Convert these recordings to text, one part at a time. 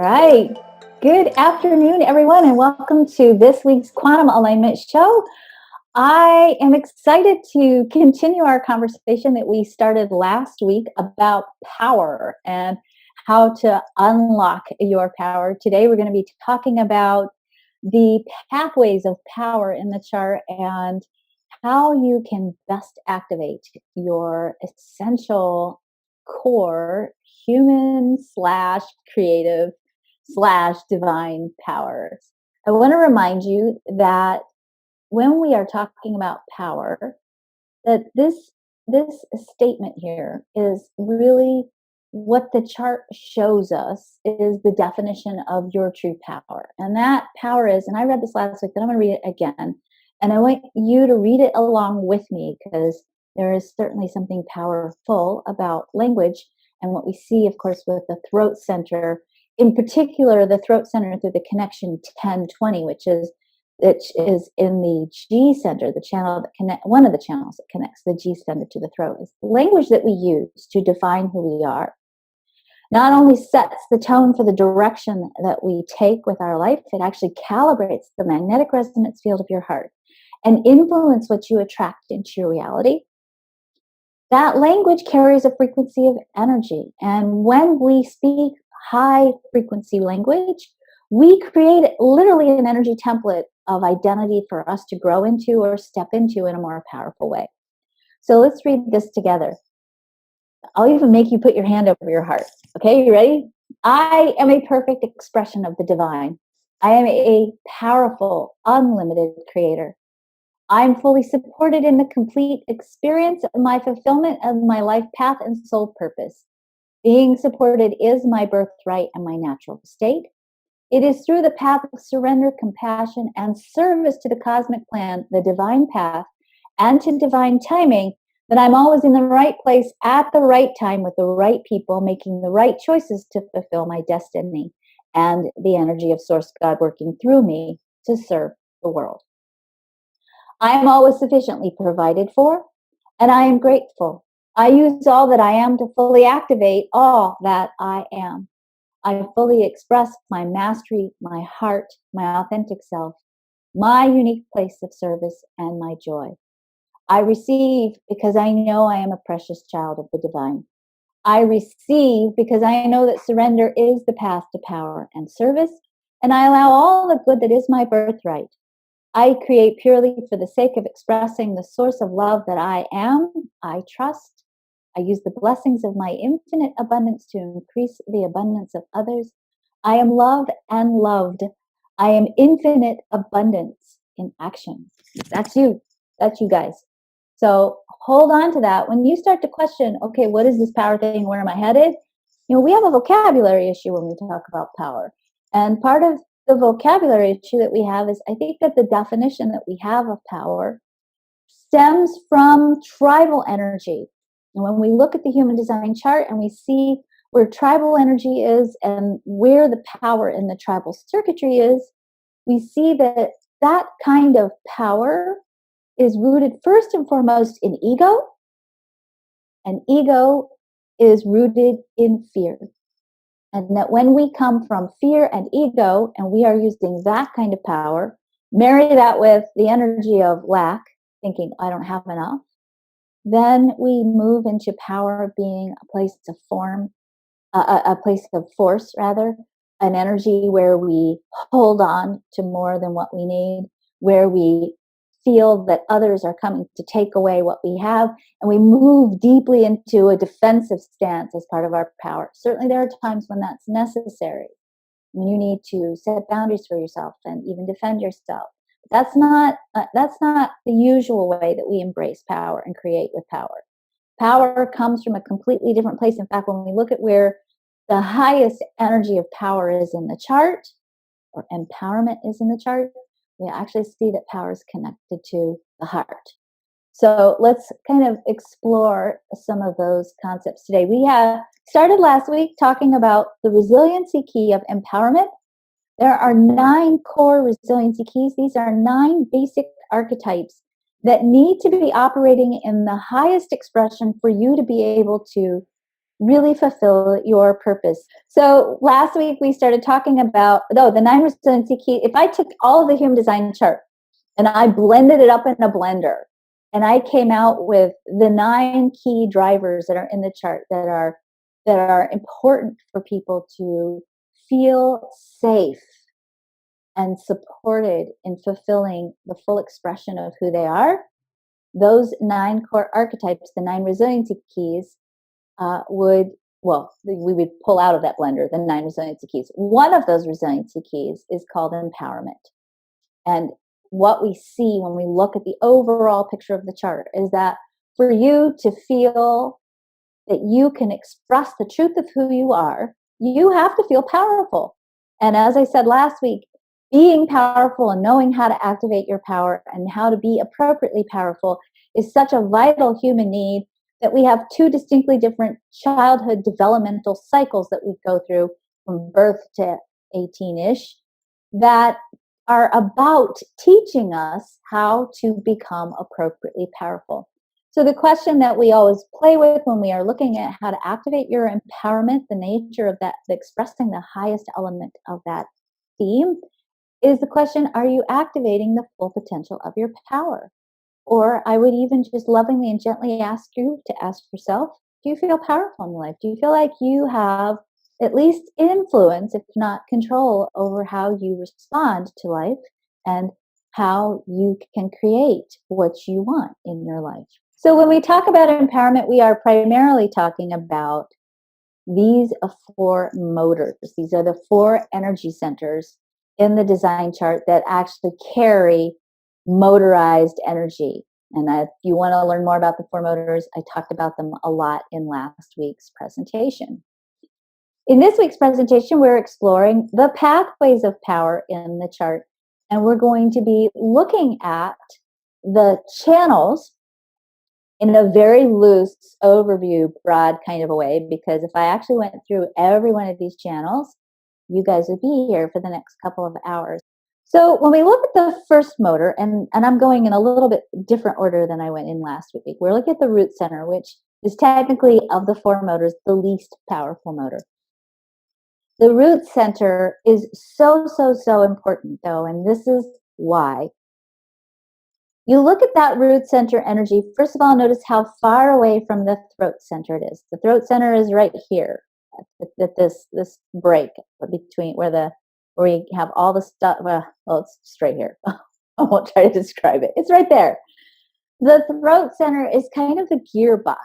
right. Good afternoon, everyone, and welcome to this week's Quantum Alignment Show. I am excited to continue our conversation that we started last week about power and how to unlock your power. Today, we're going to be talking about the pathways of power in the chart and how you can best activate your essential core human slash creative slash divine powers. I want to remind you that when we are talking about power, that this statement here is really what the chart shows us is the definition of your true power. And that power is, and I read this last week, but I'm going to read it again. And I want you to read it along with me because there is certainly something powerful about language and what we see, of course, with the throat center, in particular, the throat center through the connection 1020, which is in the G center, the channel that one of the channels that connects the G center to the throat, is the language that we use to define who we are. Not only sets the tone for the direction that we take with our life, it actually calibrates the magnetic resonance field of your heart and influence what you attract into your reality. That language carries a frequency of energy. And when we speak high frequency language, we create literally an energy template of identity for us to grow into or step into in a more powerful way. So let's read this together. I'll even make you put your hand over your heart. Okay, you ready? I am a perfect expression of the divine. I am a powerful, unlimited creator. I'm fully supported in the complete experience of my fulfillment of my life path and soul purpose. Being supported is my birthright and my natural state. It is through the path of surrender, compassion, and service to the cosmic plan, the divine path, and to divine timing that I'm always in the right place at the right time with the right people, making the right choices to fulfill my destiny and the energy of Source God working through me to serve the world. I am always sufficiently provided for, and I am grateful. I use all that I am to fully activate all that I am. I fully express my mastery, my heart, my authentic self, my unique place of service, and my joy. I receive because I know I am a precious child of the divine. I receive because I know that surrender is the path to power and service, and I allow all the good that is my birthright. I create purely for the sake of expressing the source of love that I am. I trust. I use the blessings of my infinite abundance to increase the abundance of others. I am loved and loved. I am infinite abundance in action. That's you. That's you guys. So hold on to that. When you start to question, okay, what is this power thing? Where am I headed? We have a vocabulary issue when we talk about power. And part of the vocabulary issue that we have is I think that the definition that we have of power stems from tribal energy. And when we look at the human design chart and we see where tribal energy is and where the power in the tribal circuitry is, we see that that kind of power is rooted first and foremost in ego, and ego is rooted in fear. And that when we come from fear and ego, and we are using that kind of power, marry that with the energy of lack, thinking, I don't have enough, then we move into power being a place of a place of force, rather, an energy where we hold on to more than what we need, where we feel that others are coming to take away what we have, and we move deeply into a defensive stance as part of our power. Certainly there are times when that's necessary, when you need to set boundaries for yourself and even defend yourself. That's not the usual way that we embrace power and create with power. Power comes from a completely different place. In fact, when we look at where the highest energy of power is in the chart, or empowerment is in the chart, we actually see that power is connected to the heart. So let's kind of explore some of those concepts today. We have started last week talking about the resiliency key of empowerment. There are 9 core resiliency keys. These are 9 basic archetypes that need to be operating in the highest expression for you to be able to really fulfill your purpose. So last week we started talking about, the 9 resiliency key. If I took all of the human design chart and I blended it up in a blender and I came out with the 9 key drivers that are in the chart that are important for people to feel safe and supported in fulfilling the full expression of who they are, those 9 core archetypes, the 9 resiliency keys, we would pull out of that blender the 9 resiliency keys. One of those resiliency keys is called empowerment. And what we see when we look at the overall picture of the chart is that for you to feel that you can express the truth of who you are, you have to feel powerful. And as I said last week, being powerful and knowing how to activate your power and how to be appropriately powerful is such a vital human need that we have 2 distinctly different childhood developmental cycles that we go through from birth to 18-ish that are about teaching us how to become appropriately powerful. So the question that we always play with when we are looking at how to activate your empowerment, the nature of that, expressing the highest element of that theme, is the question, are you activating the full potential of your power? Or I would even just lovingly and gently ask you to ask yourself, do you feel powerful in your life? Do you feel like you have at least influence, if not control, over how you respond to life and how you can create what you want in your life? So when we talk about empowerment, we are primarily talking about these 4 motors. These are the 4 energy centers in the design chart that actually carry motorized energy. And if you want to learn more about the 4 motors, I talked about them a lot in last week's presentation. In this week's presentation, we're exploring the pathways of power in the chart. And we're going to be looking at the channels in a very loose overview, broad kind of a way, because if I actually went through every one of these channels, you guys would be here for the next couple of hours. So when we look at the first motor, and I'm going in a little bit different order than I went in last week, we're looking at the root center, which is technically of the 4 motors, the least powerful motor. The root center is so, so, so important though, and this is why. You look at that root center energy, first of all, notice how far away from the throat center it is. The throat center is right here at this break between where we have all the stuff. Well, it's straight here. I won't try to describe it. It's right there. The throat center is kind of the gearbox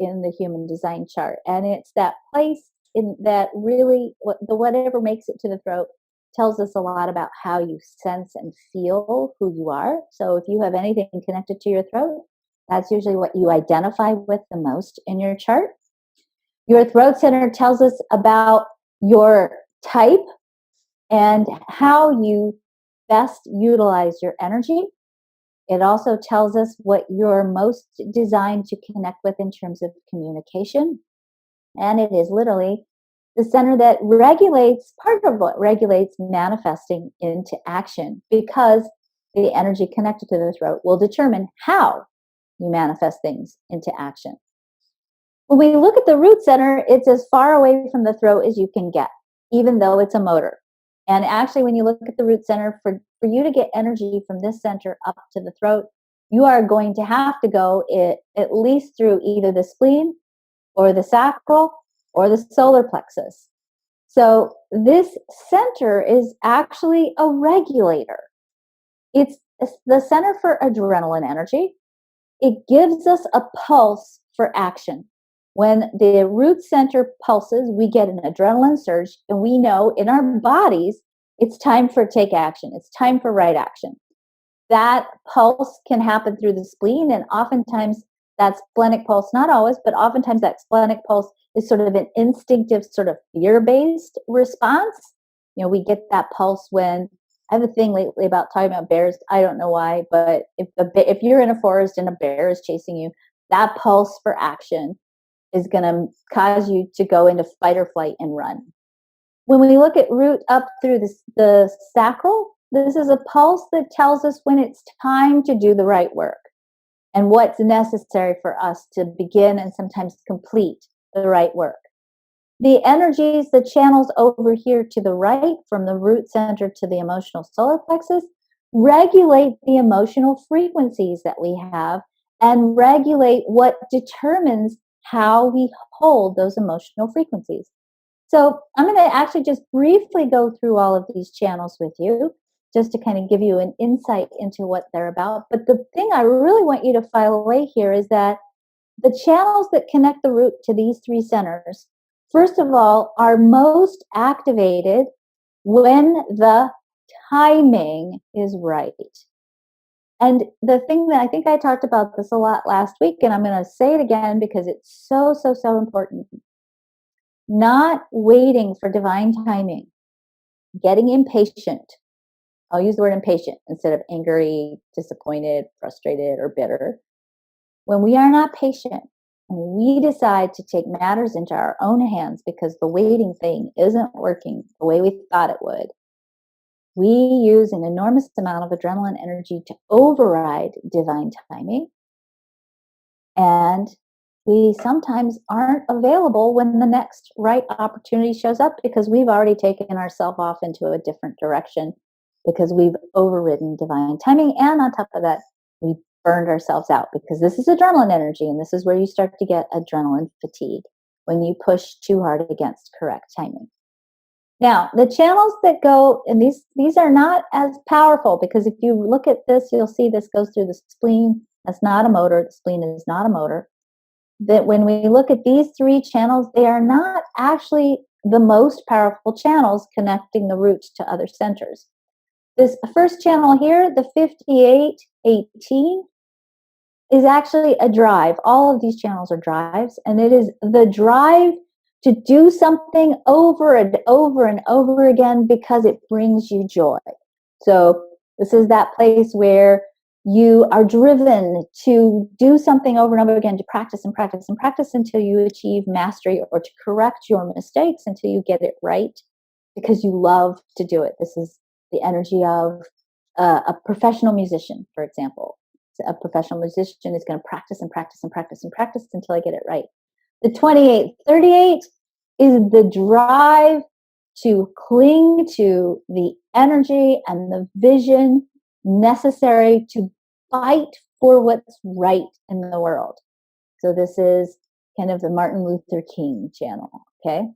in the human design chart, and it's that place in that really whatever makes it to the throat tells us a lot about how you sense and feel who you are. So if you have anything connected to your throat, that's usually what you identify with the most in your chart. Your throat center tells us about your type and how you best utilize your energy. It also tells us what you're most designed to connect with in terms of communication. And it is literally the center that regulates, part of what regulates manifesting into action, because the energy connected to the throat will determine how you manifest things into action. When we look at the root center, it's as far away from the throat as you can get, even though it's a motor. And actually, when you look at the root center, for you to get energy from this center up to the throat, you are going to have to go at least through either the spleen or the sacral or the solar plexus. So this center is actually a regulator. It's the center for adrenaline energy. It gives us a pulse for action. When the root center pulses, we get an adrenaline surge, and we know in our bodies it's time for take action. It's time for right action. That pulse can happen through the spleen, and oftentimes that splenic pulse, not always, but oftentimes that splenic pulse is sort of an instinctive, sort of fear-based response. You know, we get that pulse when, I have a thing lately about talking about bears. I don't know why, but if you're in a forest and a bear is chasing you, that pulse for action is going to cause you to go into fight or flight and run. When we look at root up through the sacral, this is a pulse that tells us when it's time to do the right work and what's necessary for us to begin and sometimes complete the right work. The energies, the channels over here to the right, from the root center to the emotional solar plexus, regulate the emotional frequencies that we have and regulate what determines how we hold those emotional frequencies. So I'm going to actually just briefly go through all of these channels with you, just to kind of give you an insight into what they're about. But the thing I really want you to file away here is that the channels that connect the root to these three centers, first of all, are most activated when the timing is right. And the thing that I think I talked about this a lot last week, and I'm going to say it again because it's so, so, so important. Not waiting for divine timing, getting impatient. I'll use the word impatient instead of angry, disappointed, frustrated, or bitter. When we are not patient, and we decide to take matters into our own hands because the waiting thing isn't working the way we thought it would, we use an enormous amount of adrenaline energy to override divine timing. And we sometimes aren't available when the next right opportunity shows up because we've already taken ourselves off into a different direction because we've overridden divine timing. And on top of that, we burned ourselves out because this is adrenaline energy. And this is where you start to get adrenaline fatigue when you push too hard against correct timing. Now, the channels that go, and these are not as powerful because if you look at this, you'll see this goes through the spleen. That's not a motor. The spleen is not a motor. That when we look at these three channels, they are not actually the most powerful channels connecting the roots to other centers. This first channel here, the 5818, is actually a drive. All of these channels are drives, and it is the drive to do something over and over and over again because it brings you joy. So this is that place where you are driven to do something over and over again, to practice and practice and practice until you achieve mastery, or to correct your mistakes until you get it right because you love to do it. This is the energy of a professional musician, for example. A professional musician is going to practice and practice and practice and practice until I get it right. The 2838 is the drive to cling to the energy and the vision necessary to fight for what's right in the world. So this is kind of the Martin Luther King channel, okay?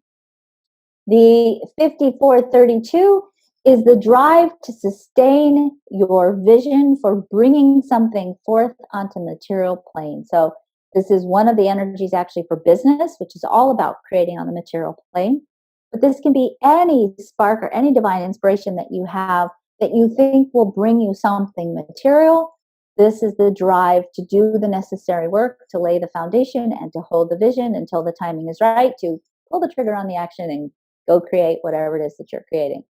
The 5432 is the drive to sustain your vision for bringing something forth onto material plane. So this is one of the energies actually for business, which is all about creating on the material plane. But this can be any spark or any divine inspiration that you have that you think will bring you something material. This is the drive to do the necessary work, to lay the foundation and to hold the vision until the timing is right, to pull the trigger on the action and go create whatever it is that you're creating.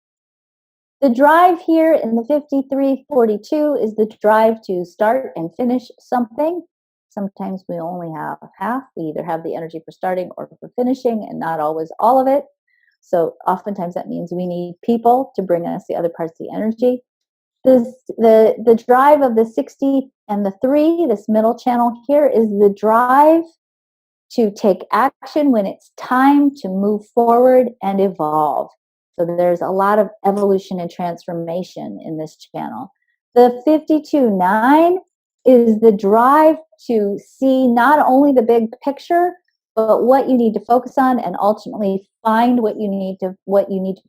The drive here in the 5342 is the drive to start and finish something. Sometimes we only have half. We either have the energy for starting or for finishing, and not always all of it. So oftentimes that means we need people to bring us the other parts of the energy. The drive of the 60 and the 3, this middle channel here, is the drive to take action when it's time to move forward and evolve. So there's a lot of evolution and transformation in this channel. The 52-9 is the drive to see not only the big picture, but what you need to focus on, and ultimately find what you need to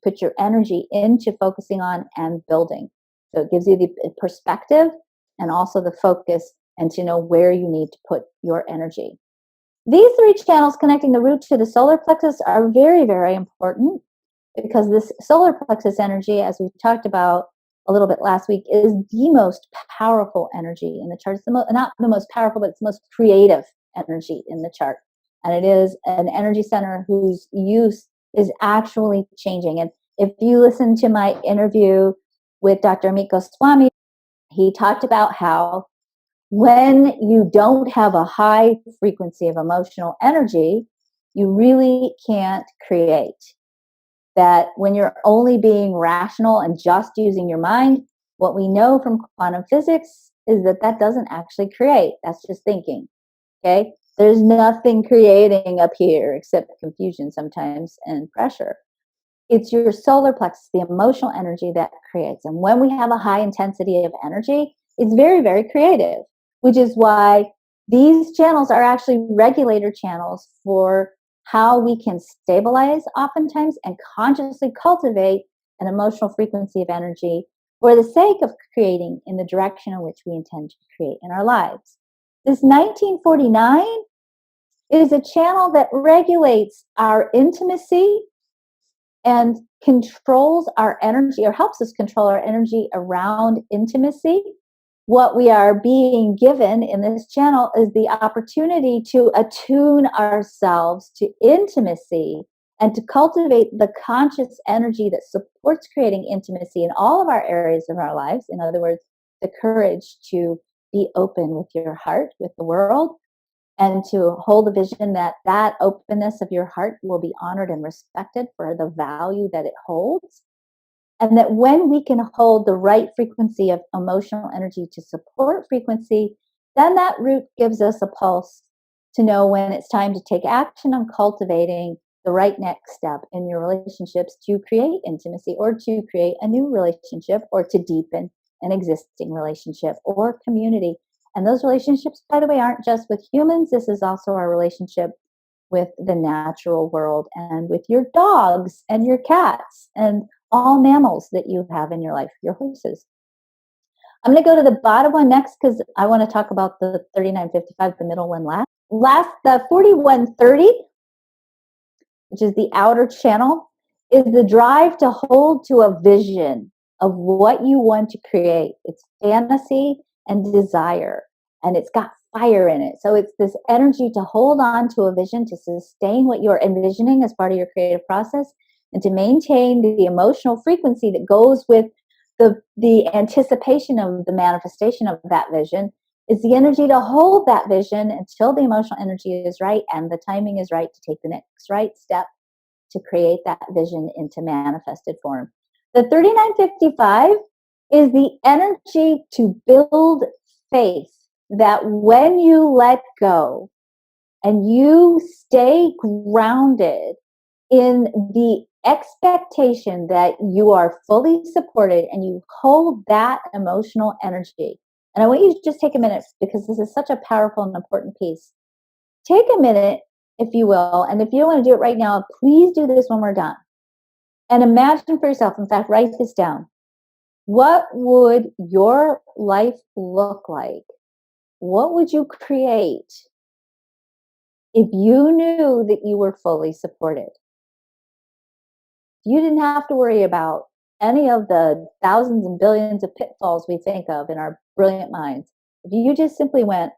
put your energy into focusing on and building. So it gives you the perspective and also the focus, and to know where you need to put your energy. These three channels connecting the root to the solar plexus are very, very important, because this solar plexus energy, as we talked about a little bit last week, is the most powerful energy in the chart. It's not the most powerful, but it's the most creative energy in the chart. And it is an energy center whose use is actually changing. And if you listen to my interview with Dr. Amit Goswami, he talked about how when you don't have a high frequency of emotional energy, you really can't create. That when you're only being rational and just using your mind, what we know from quantum physics is that that doesn't actually create. That's just thinking, okay? There's nothing creating up here except confusion sometimes and pressure. It's your solar plexus, the emotional energy that creates. And when we have a high intensity of energy, it's very, very creative, which is why these channels are actually regulator channels for how we can stabilize oftentimes and consciously cultivate an emotional frequency of energy for the sake of creating in the direction in which we intend to create in our lives. This 1949 is a channel that regulates our intimacy and controls our energy, or helps us control our energy around intimacy. What we are being given in this channel is the opportunity to attune ourselves to intimacy and to cultivate the conscious energy that supports creating intimacy in all of our areas of our lives. In other words, the courage to be open with your heart, with the world, and to hold the vision that that openness of your heart will be honored and respected for the value that it holds. And that when we can hold the right frequency of emotional energy to support frequency, then that root gives us a pulse to know when it's time to take action on cultivating the right next step in your relationships to create intimacy, or to create a new relationship, or to deepen an existing relationship or community. And those relationships, by the way, aren't just with humans. This is also our relationship with the natural world and with your dogs and your cats and all mammals that you have in your life, your horses. I'm going to go to the bottom one next because I want to talk about the 3955, the middle one last. The 4130, which is the outer channel, is the drive to hold to a vision of what you want to create. It's fantasy and desire, and it's got fire in it. So it's this energy to hold on to a vision, to sustain what you're envisioning as part of your creative process, and to maintain the emotional frequency that goes with the anticipation of the manifestation of that vision. Is the energy to hold that vision until the emotional energy is right and the timing is right to take the next right step to create that vision into manifested form. The 3955 is the energy to build faith that when you let go and you stay grounded in the expectation that you are fully supported and you hold that emotional energy. And I want you to just take a minute because this is such a powerful and important piece. Take a minute, if you will, and if you don't want to do it right now, please do this when we're done. And imagine for yourself, in fact, write this down. What would your life look like? What would you create if you knew that you were fully supported? You didn't have to worry about any of the thousands and billions of pitfalls we think of in our brilliant minds. If you just simply went,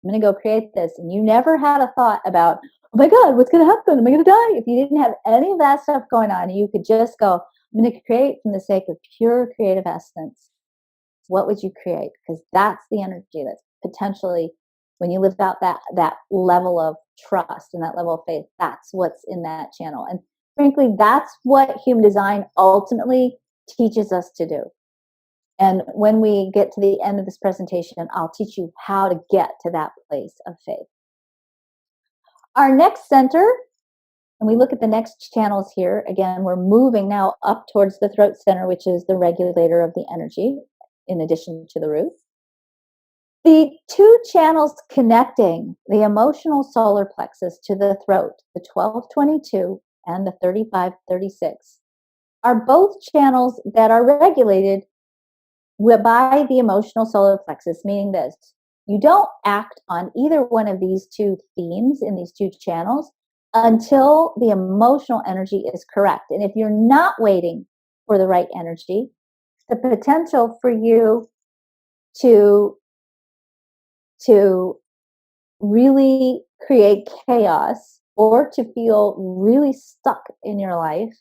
I'm going to go create this, and you never had a thought about, oh my God, what's going to happen? Am I going to die? If you didn't have any of that stuff going on, you could just go, I'm going to create from the sake of pure creative essence. What would you create? Because that's the energy that's potentially, when you live out that level of trust and that level of faith, that's what's in that channel. And frankly, that's what human design ultimately teaches us to do. And when we get to the end of this presentation, I'll teach you how to get to that place of faith. Our next center, and we look at the next channels here, again, we're moving now up towards the throat center, which is the regulator of the energy, in addition to the root. The two channels connecting the emotional solar plexus to the throat, the 1222 and the 3536, are both channels that are regulated by the emotional solar plexus, meaning this: you don't act on either one of these two themes in these two channels until the emotional energy is correct. And if you're not waiting for the right energy, the potential for you to really create chaos or to feel really stuck in your life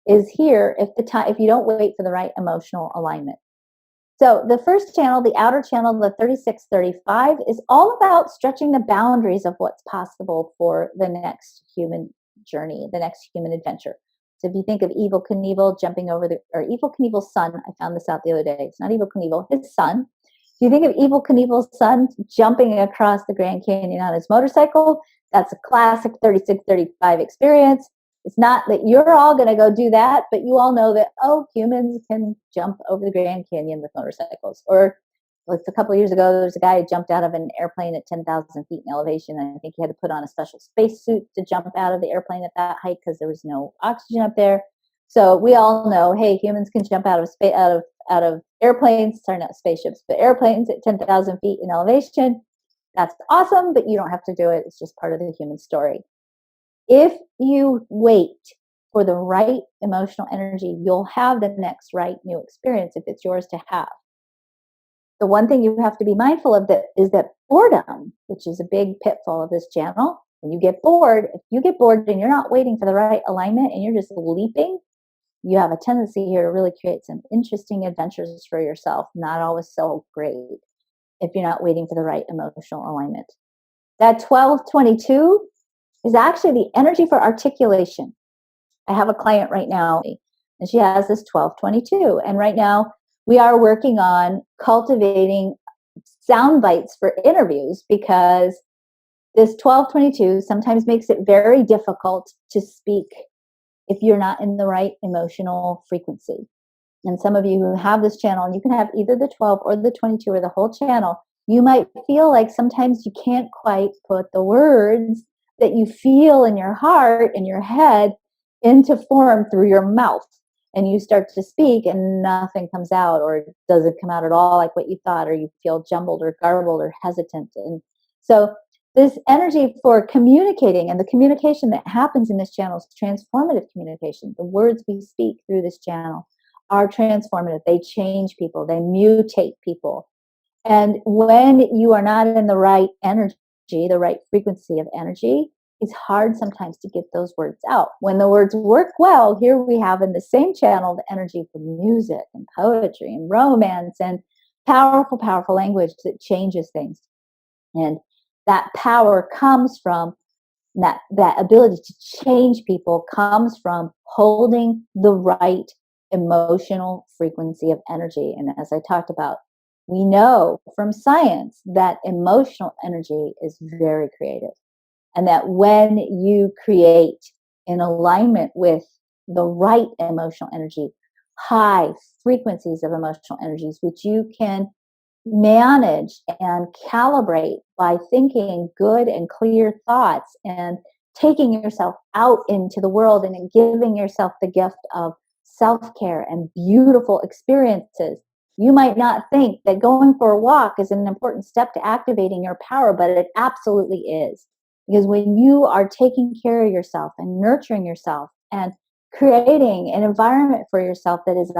is here if you don't wait for the right emotional alignment. So the first channel, the outer channel, the 3635, is all about stretching the boundaries of what's possible for the next human journey, the next human adventure. So if you think of Evel Knievel jumping over or Evel Knievel's son, I found this out the other day. It's not Evel Knievel, his son Do you think of Evel Knievel's son jumping across the Grand Canyon on his motorcycle? That's a classic 3635 experience. It's not that you're all going to go do that, but you all know that, oh, humans can jump over the Grand Canyon with motorcycles. Or like a couple of years ago, there was a guy who jumped out of an airplane at 10,000 feet in elevation. And I think he had to put on a special spacesuit to jump out of the airplane at that height because there was no oxygen up there. So we all know, hey, humans can jump out of space, out of airplanes, sorry, not spaceships, but airplanes at 10,000 feet in elevation. That's awesome, but you don't have to do it. It's just part of the human story. If you wait for the right emotional energy, you'll have the next right new experience if it's yours to have. The one thing you have to be mindful of is that boredom, which is a big pitfall of this channel. When you get bored, if you get bored and you're not waiting for the right alignment and you're just leaping, you have a tendency here to really create some interesting adventures for yourself, not always so great if you're not waiting for the right emotional alignment. That 1222 is actually the energy for articulation. I have a client right now, and she has this 1222. And right now, we are working on cultivating sound bites for interviews because this 1222 sometimes makes it very difficult to speak if you're not in the right emotional frequency. And some of you who have this channel, and you can have either the 12 or the 22 or the whole channel, you might feel like sometimes you can't quite put the words that you feel in your heart, in your head, into form through your mouth. And you start to speak and nothing comes out, or doesn't come out at all like what you thought, or you feel jumbled or garbled or hesitant. And so this energy for communicating, and the communication that happens in this channel is transformative communication. The words we speak through this channel are transformative. They change people, they mutate people. And when you are not in the right energy, the right frequency of energy, it's hard sometimes to get those words out. When the words work well, here we have in the same channel the energy for music and poetry and romance and powerful, powerful language that changes things. And that power comes from that ability to change people comes from holding the right emotional frequency of energy. And as I talked about, we know from science that emotional energy is very creative. And that when you create in alignment with the right emotional energy, high frequencies of emotional energies, which you can manage and calibrate by thinking good and clear thoughts and taking yourself out into the world and giving yourself the gift of self-care and beautiful experiences. You might not think that going for a walk is an important step to activating your power, but it absolutely is. Because when you are taking care of yourself and nurturing yourself and creating an environment for yourself that is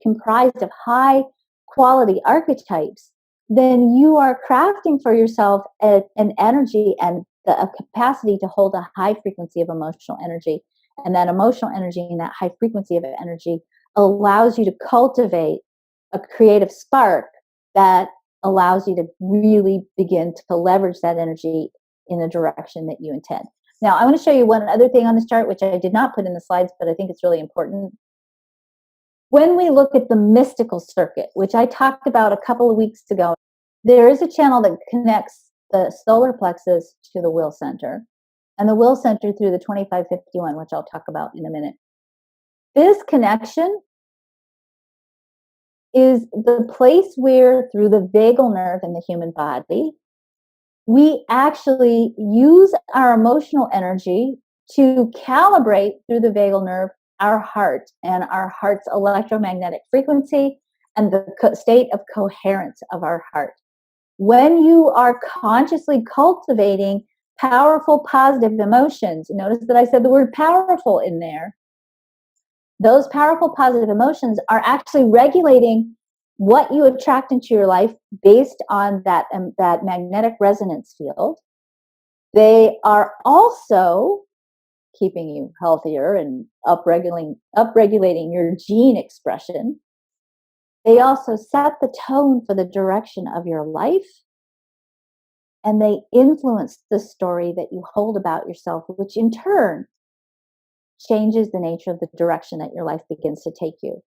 comprised of high quality archetypes, then you are crafting for yourself an energy and a capacity to hold a high frequency of emotional energy. And that emotional energy and that high frequency of energy allows you to cultivate a creative spark that allows you to really begin to leverage that energy in the direction that you intend. Now, I want to show you one other thing on this chart, which I did not put in the slides, but I think it's really important. When we look at the mystical circuit, which I talked about a couple of weeks ago, there is a channel that connects the solar plexus to the will center, and the will center through the 2551, which I'll talk about in a minute. This connection is the place where, through the vagal nerve in the human body, we actually use our emotional energy to calibrate through the vagal nerve our heart and our heart's electromagnetic frequency and the state of coherence of our heart. When you are consciously cultivating powerful, positive emotions, notice that I said the word powerful in there. Those powerful, positive emotions are actually regulating what you attract into your life based on that magnetic resonance field. They are also keeping you healthier and upregulating your gene expression. They also set the tone for the direction of your life, and they influence the story that you hold about yourself, which in turn changes the nature of the direction that your life begins to take you.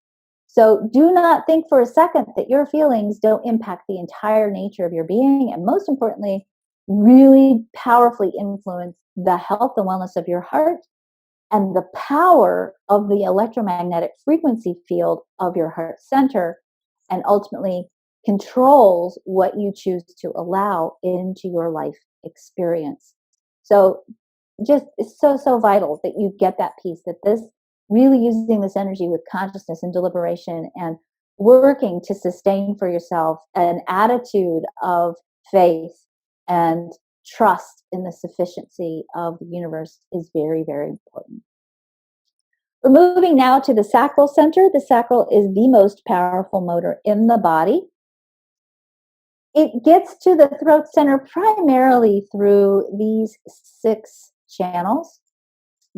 So do not think for a second that your feelings don't impact the entire nature of your being, and most importantly, really powerfully influence the health and wellness of your heart and the power of the electromagnetic frequency field of your heart center, and ultimately controls what you choose to allow into your life experience. So just it's so vital that you get that piece, that this really using this energy with consciousness and deliberation and working to sustain for yourself an attitude of faith and trust in the sufficiency of the universe is very, very important. We're moving now to the sacral center. The sacral is the most powerful motor in the body. It gets to the throat center primarily through these 6 channels.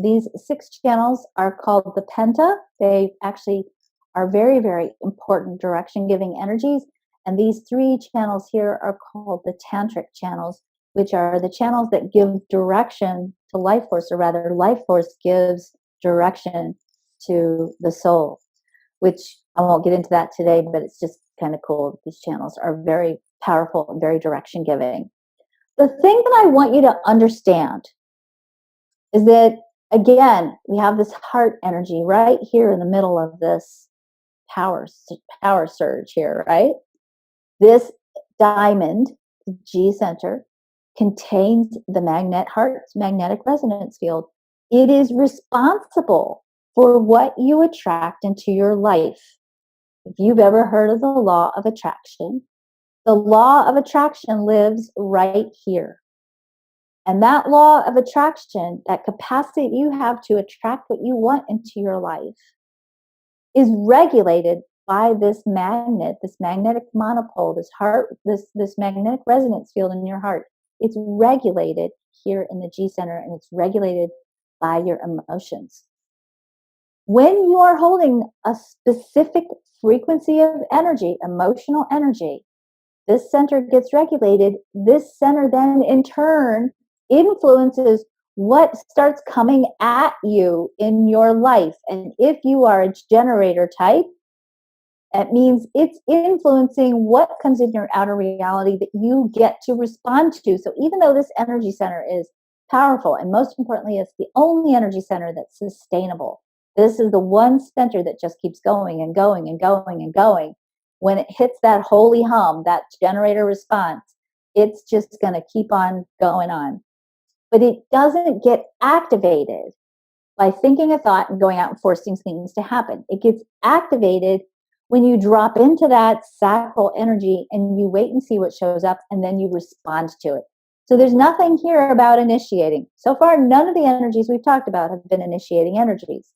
These 6 channels are called the penta. They actually are very, very important direction-giving energies. And these 3 channels here are called the tantric channels, which are the channels that give direction to life force, or rather, life force gives direction to the soul, which I won't get into that today, but it's just kind of cool. These channels are very powerful and very direction-giving. The thing that I want you to understand is that, again, we have this heart energy right here in the middle of this power surge here, right? This diamond, the G center, contains the heart's magnetic resonance field. It is responsible for what you attract into your life. If you've ever heard of the law of attraction, the law of attraction lives right here. And that law of attraction, that capacity you have to attract what you want into your life, is regulated by this magnet, this magnetic monopole, this magnetic resonance field in your heart. It's regulated here in the G center, and it's regulated by your emotions. When you are holding a specific frequency of energy, emotional energy, this center gets regulated. This center then in turn influences what starts coming at you in your life. And if you are a generator type, it means it's influencing what comes in your outer reality that you get to respond to. So even though this energy center is powerful, and most importantly, it's the only energy center that's sustainable. This is the one center that just keeps going and going and going and going. When it hits that holy hum, that generator response, it's just going to keep on going on. But it doesn't get activated by thinking a thought and going out and forcing things to happen. It gets activated when you drop into that sacral energy and you wait and see what shows up, and then you respond to it. So there's nothing here about initiating. So far, none of the energies we've talked about have been initiating energies.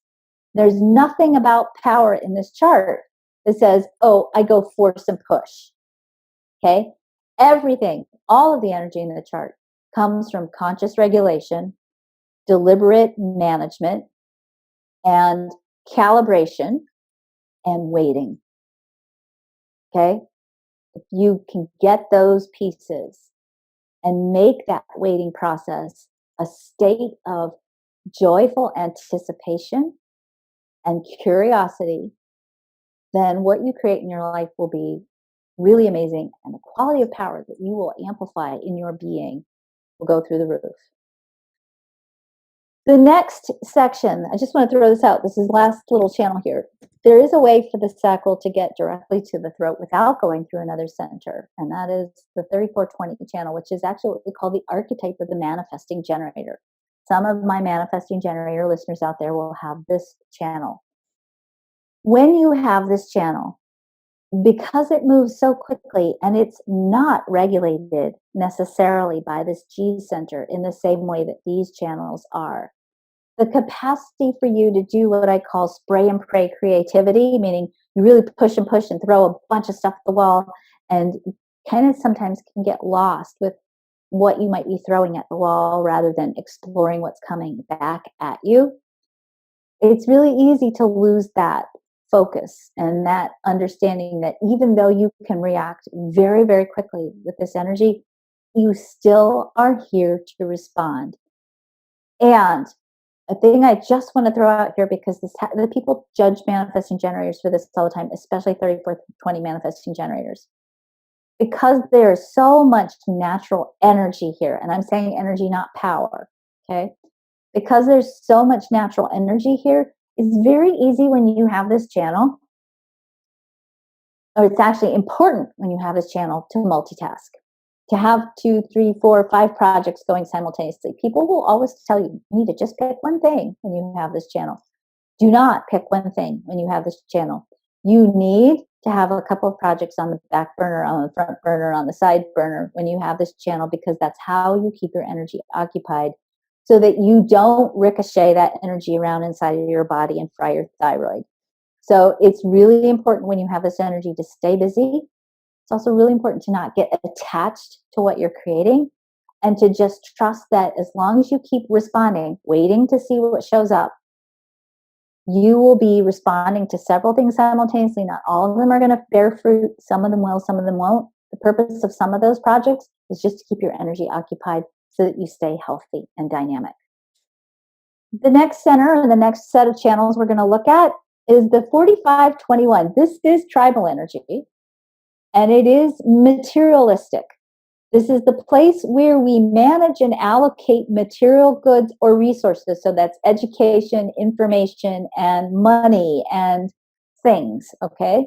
There's nothing about power in this chart that says, oh, I go force and push. Okay? Everything, all of the energy in the chart comes from conscious regulation, deliberate management, and calibration, and waiting. Okay? If you can get those pieces and make that waiting process a state of joyful anticipation and curiosity, then what you create in your life will be really amazing, and the quality of power that you will amplify in your being will go through the roof. The next section, I just want to throw this out. This is the last little channel here. There is a way for the sacral to get directly to the throat without going through another center, and that is the 3420 channel, which is actually what we call the archetype of the manifesting generator. Some of my manifesting generator listeners out there will have this channel. When you have this channel, because it moves so quickly and it's not regulated necessarily by this G center in the same way that these channels are, the capacity for you to do what I call spray and pray creativity, meaning you really push and push and throw a bunch of stuff at the wall, and kind of sometimes can get lost with what you might be throwing at the wall rather than exploring what's coming back at you. It's really easy to lose that focus and that understanding that even though you can react very, very quickly with this energy, you still are here to respond. And A thing I just want to throw out here, because the people judge manifesting generators for this all the time, especially 3420 manifesting generators, because there's so much natural energy here. And I'm saying energy, not power. Okay. Because there's so much natural energy here, it's very easy when you have this channel, or it's actually important when you have this channel, to multitask, to have 2, 3, 4, 5 projects going simultaneously. People will always tell you, you need to just pick one thing when you have this channel. Do not pick one thing when you have this channel. You need to have a couple of projects on the back burner, on the front burner, on the side burner when you have this channel, because that's how you keep your energy occupied, so that you don't ricochet that energy around inside of your body and fry your thyroid. So it's really important when you have this energy to stay busy. It's also really important to not get attached to what you're creating, and to just trust that as long as you keep responding, waiting to see what shows up, you will be responding to several things simultaneously. Not all of them are going to bear fruit. Some of them will, some of them won't. The purpose of some of those projects is just to keep your energy occupied so that you stay healthy and dynamic. The next center, or the next set of channels we're going to look at, is the 4521. This is tribal energy, and it is materialistic. This is the place where we manage and allocate material goods or resources. So that's education, information, and money and things, okay?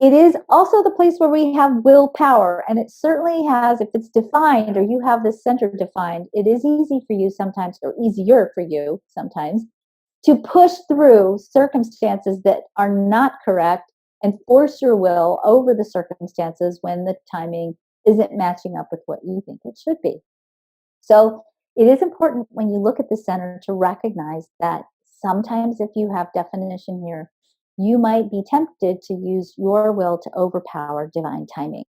It is also the place where we have willpower, and it certainly has, if it's defined, or you have this center defined, it is easy for you sometimes, or easier for you sometimes, to push through circumstances that are not correct and force your will over the circumstances when the timing isn't matching up with what you think it should be. So it is important when you look at the center to recognize that sometimes, if you have definition here, you might be tempted to use your will to overpower divine timing.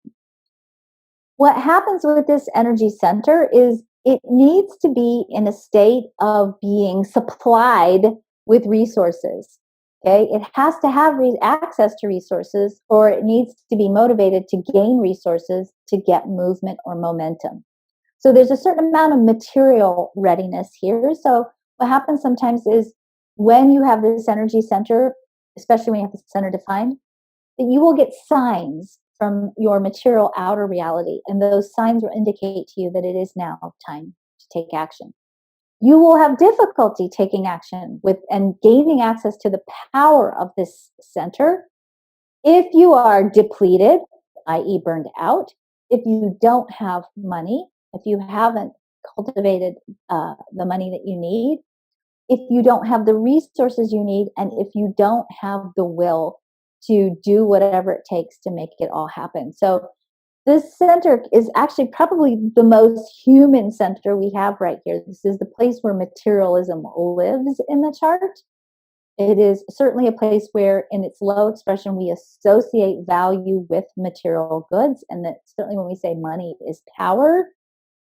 What happens with this energy center is it needs to be in a state of being supplied with resources. Okay, it has to have access to resources, or it needs to be motivated to gain resources to get movement or momentum. So there's a certain amount of material readiness here. So what happens sometimes is, when you have this energy center, especially when you have the center defined, that you will get signs from your material outer reality, and those signs will indicate to you that it is now time to take action. You will have difficulty taking action with and gaining access to the power of this center if you are depleted, i.e., burned out, if you don't have money, if you haven't cultivated the money that you need, if you don't have the resources you need, and if you don't have the will to do whatever it takes to make it all happen. So this center is actually probably the most human center we have right here. This is the place where materialism lives in the chart. It is certainly a place where, in its low expression, we associate value with material goods, and that certainly when we say money is power,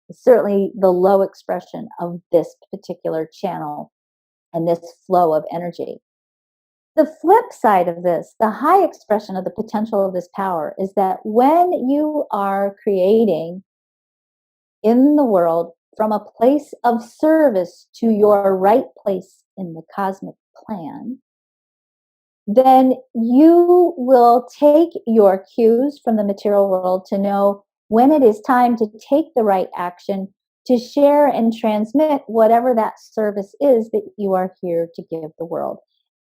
it's certainly the low expression of this particular channel and this flow of energy. The flip side of this, the high expression of the potential of this power, is that when you are creating in the world from a place of service to your right place in the cosmic plan, then you will take your cues from the material world to know when it is time to take the right action to share and transmit whatever that service is that you are here to give the world.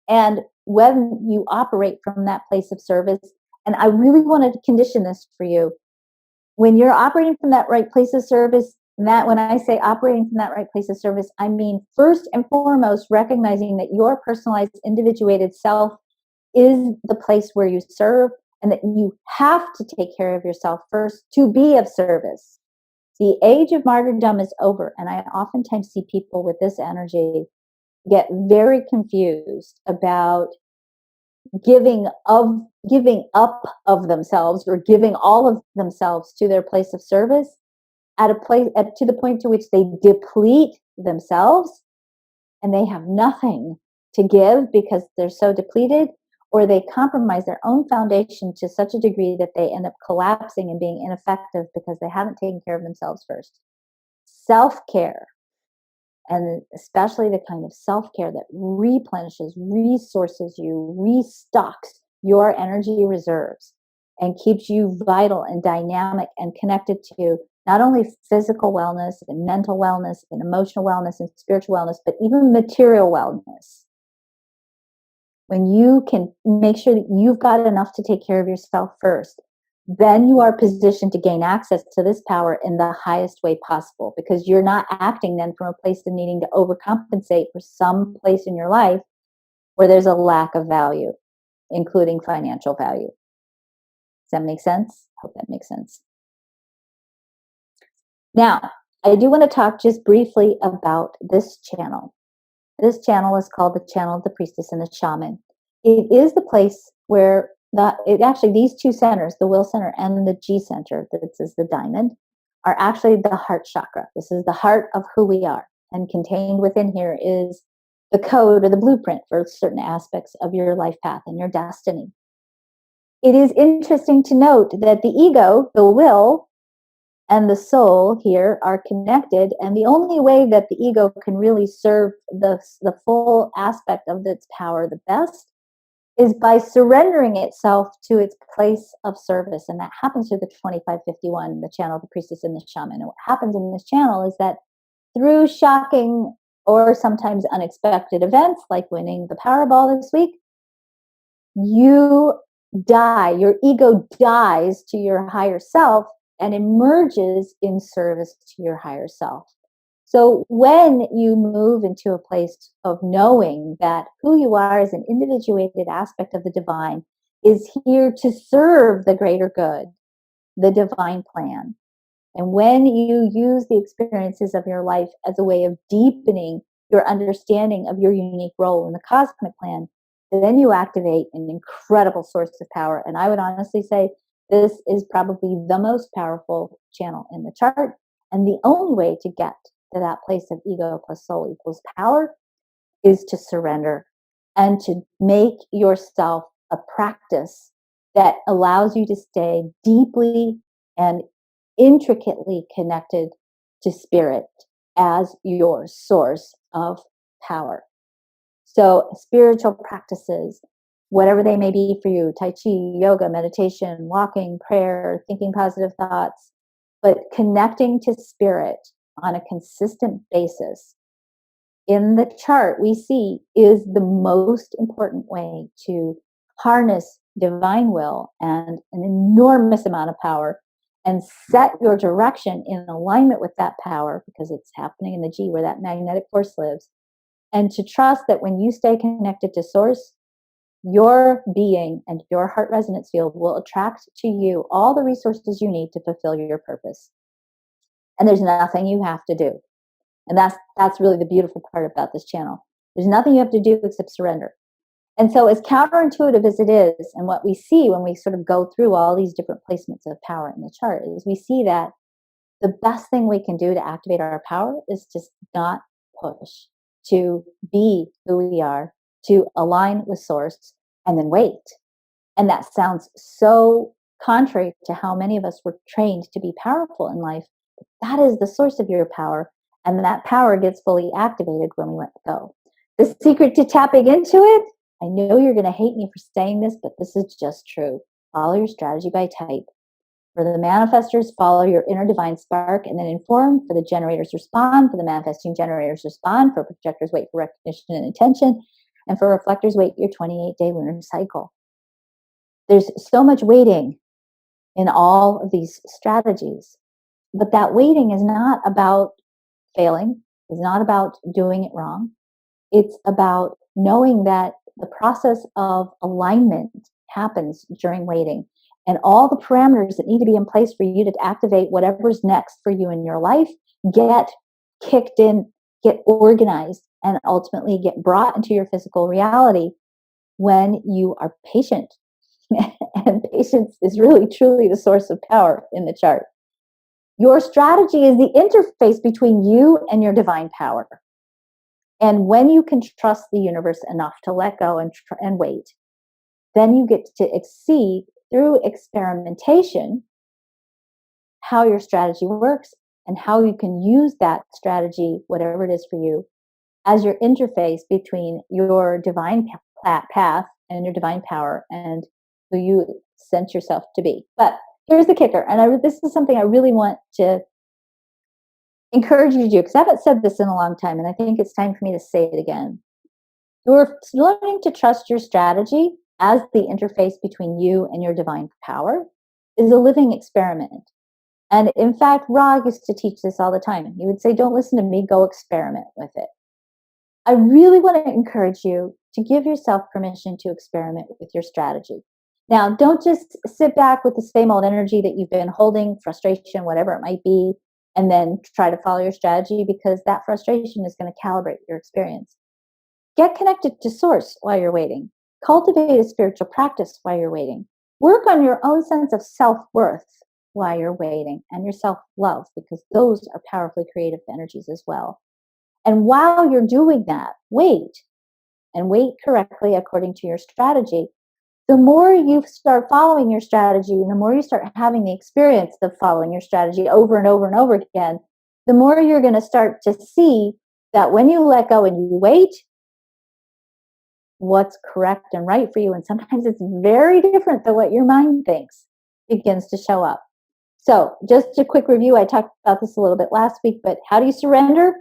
And when you operate from that place of service, and I really want to condition this for you, when you're operating from that right place of service, and that when I say operating from that right place of service, I mean first and foremost recognizing that your personalized, individuated self is the place where you serve, and that you have to take care of yourself first to be of service. The age of martyrdom is over, and I oftentimes see people with this energy get very confused about giving up of themselves, or giving all of themselves to their place of service to the point to which they deplete themselves and they have nothing to give because they're so depleted, or they compromise their own foundation to such a degree that they end up collapsing and being ineffective because they haven't taken care of themselves first. Self-care and especially the kind of self-care that replenishes, resources you, restocks your energy reserves, and keeps you vital and dynamic and connected to not only physical wellness and mental wellness and emotional wellness and spiritual wellness, but even material wellness. When you can make sure that you've got enough to take care of yourself first, then you are positioned to gain access to this power in the highest way possible, because you're not acting then from a place of needing to overcompensate for some place in your life where there's a lack of value, including financial value. Does that make sense? Hope that makes sense. Now, I do want to talk just briefly about this channel. This channel is called the Channel of the Priestess and the Shaman. It is the place where these two centers, the Will Center and the G Center, this is the diamond, are actually the heart chakra. This is the heart of who we are. And contained within here is the code or the blueprint for certain aspects of your life path and your destiny. It is interesting to note that the ego, the will, and the soul here are connected, and the only way that the ego can really serve the full aspect of its power the best is by surrendering itself to its place of service, and that happens through the 2551, the channel of the priestess and the shaman. And what happens in this channel is that through shocking or sometimes unexpected events, like winning the Powerball this week, you die, your ego dies to your higher self and emerges in service to your higher self. So when you move into a place of knowing that who you are as an individuated aspect of the divine is here to serve the greater good, the divine plan, and when you use the experiences of your life as a way of deepening your understanding of your unique role in the cosmic plan, then you activate an incredible source of power. And I would honestly say this is probably the most powerful channel in the chart. And the only way to get to that place of ego plus soul equals power is to surrender and to make yourself a practice that allows you to stay deeply and intricately connected to spirit as your source of power. So spiritual practices, whatever they may be for you, Tai Chi, yoga, meditation, walking, prayer, thinking positive thoughts, but connecting to spirit on a consistent basis in the chart we see is the most important way to harness divine will and an enormous amount of power and set your direction in alignment with that power, because it's happening in the G where that magnetic force lives, and to trust that when you stay connected to source, your being and your heart resonance field will attract to you all the resources you need to fulfill your purpose. And there's nothing you have to do. And that's really the beautiful part about this channel. There's nothing you have to do except surrender. And so as counterintuitive as it is, and what we see when we sort of go through all these different placements of power in the chart, is we see that the best thing we can do to activate our power is just not push, to be who we are, to align with source, and then wait. And that sounds so contrary to how many of us were trained to be powerful in life. But that is the source of your power. And that power gets fully activated when we let go. The secret to tapping into it, I know you're going to hate me for saying this, but this is just true. Follow your strategy by type. For the manifestors, follow your inner divine spark and then inform. For the generators, respond. For the manifesting generators, respond. For projectors, wait for recognition and attention. And for reflectors, wait your 28-day lunar cycle. There's so much waiting in all of these strategies. But that waiting is not about failing. It's not about doing it wrong. It's about knowing that the process of alignment happens during waiting. And all the parameters that need to be in place for you to activate whatever's next for you in your life get kicked in, get organized, and ultimately get brought into your physical reality when you are patient. And patience is really, truly the source of power in the chart. Your strategy is the interface between you and your divine power. And when you can trust the universe enough to let go and wait, then you get to see through experimentation how your strategy works and how you can use that strategy, whatever it is for you, as your interface between your divine path and your divine power and who you sense yourself to be. But here's the kicker, and this is something I really want to encourage you to do, because I haven't said this in a long time, and I think it's time for me to say it again. You're learning to trust your strategy as the interface between you and your divine power is a living experiment. And in fact, Ra used to teach this all the time. He would say, don't listen to me, go experiment with it. I really want to encourage you to give yourself permission to experiment with your strategy. Now, don't just sit back with the same old energy that you've been holding, frustration, whatever it might be, and then try to follow your strategy, because that frustration is going to calibrate your experience. Get connected to source while you're waiting. Cultivate a spiritual practice while you're waiting. Work on your own sense of self-worth while you're waiting, and your self-love, because those are powerfully creative energies as well. And while you're doing that, wait, and wait correctly according to your strategy. The more you start following your strategy, and the more you start having the experience of following your strategy over and over and over again, the more you're going to start to see that when you let go and you wait, what's correct and right for you, and sometimes it's very different than what your mind thinks, begins to show up. So just a quick review, I talked about this a little bit last week, but how do you surrender?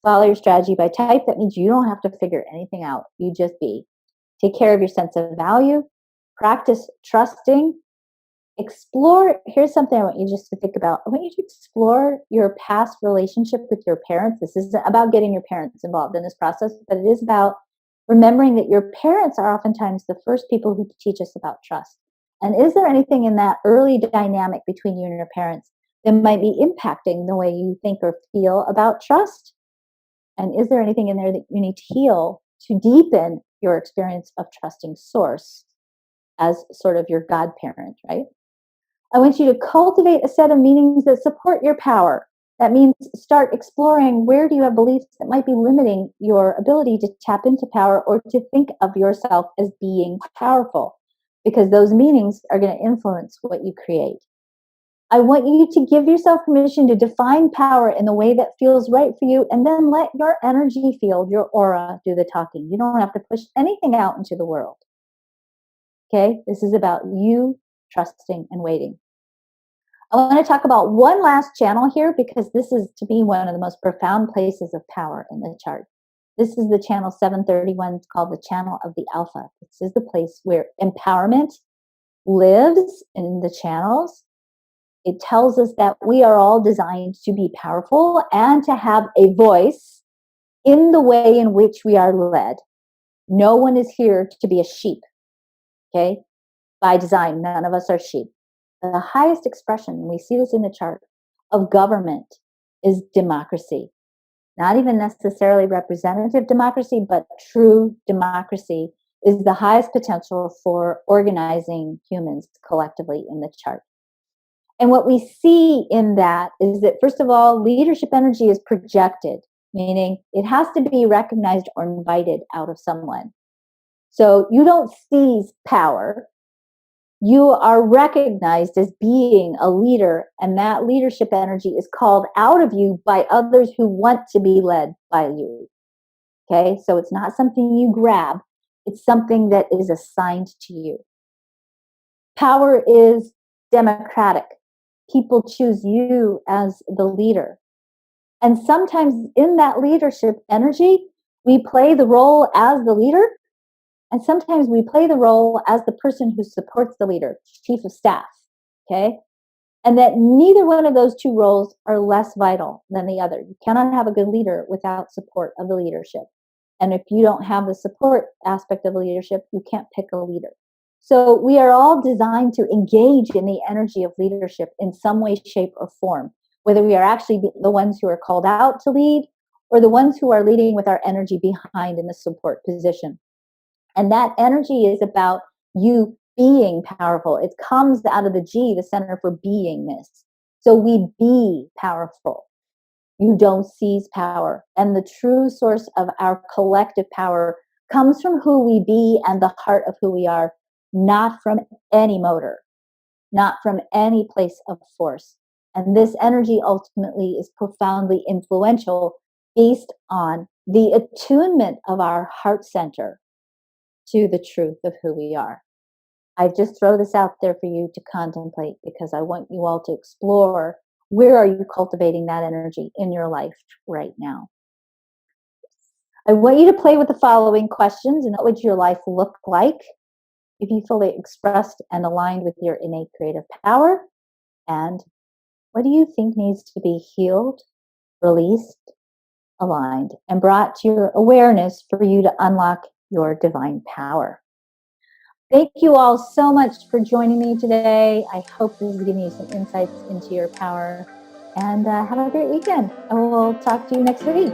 Follow your strategy by type. That means you don't have to figure anything out. You just be. Take care of your sense of value. Practice trusting. Explore. Here's something I want you just to think about. I want you to explore your past relationship with your parents. This isn't about getting your parents involved in this process, but it is about remembering that your parents are oftentimes the first people who teach us about trust. And is there anything in that early dynamic between you and your parents that might be impacting the way you think or feel about trust? And is there anything in there that you need to heal to deepen your experience of trusting source as sort of your godparent, right? I want you to cultivate a set of meanings that support your power. That means start exploring, where do you have beliefs that might be limiting your ability to tap into power or to think of yourself as being powerful, because those meanings are going to influence what you create. I want you to give yourself permission to define power in the way that feels right for you, and then let your energy field, your aura, do the talking. You don't have to push anything out into the world. Okay? This is about you trusting and waiting. I want to talk about one last channel here, because this is, to me, one of the most profound places of power in the chart. This is the channel 731. It's called the channel of the Alpha. This is the place where empowerment lives in the channels. It tells us that we are all designed to be powerful and to have a voice in the way in which we are led. No one is here to be a sheep, okay? By design, none of us are sheep. The highest expression, we see this in the chart, of government is democracy. Not even necessarily representative democracy, but true democracy is the highest potential for organizing humans collectively in the chart. And what we see in that is that, first of all, leadership energy is projected, meaning it has to be recognized or invited out of someone. So you don't seize power. You are recognized as being a leader, and that leadership energy is called out of you by others who want to be led by you. Okay, so it's not something you grab, it's something that is assigned to you. Power is democratic. People choose you as the leader. And sometimes in that leadership energy, we play the role as the leader, and sometimes we play the role as the person who supports the leader, chief of staff, okay? And that neither one of those two roles are less vital than the other. You cannot have a good leader without support of the leadership. And if you don't have the support aspect of leadership, you can't pick a leader. So we are all designed to engage in the energy of leadership in some way, shape, or form, whether we are actually the ones who are called out to lead or the ones who are leading with our energy behind in the support position. And that energy is about you being powerful. It comes out of the G, the center for beingness. So we be powerful. You don't seize power. And the true source of our collective power comes from who we be and the heart of who we are, not from any motor, not from any place of force. And this energy ultimately is profoundly influential based on the attunement of our heart center to the truth of who we are. I just throw this out there for you to contemplate because I want you all to explore, where are you cultivating that energy in your life right now? I want you to play with the following questions, and what would your life look like if you fully expressed and aligned with your innate creative power? And what do you think needs to be healed, released, aligned, and brought to your awareness for you to unlock your divine power? Thank you all so much for joining me today. I hope this has given you some insights into your power. And have a great weekend. I will talk to you next week.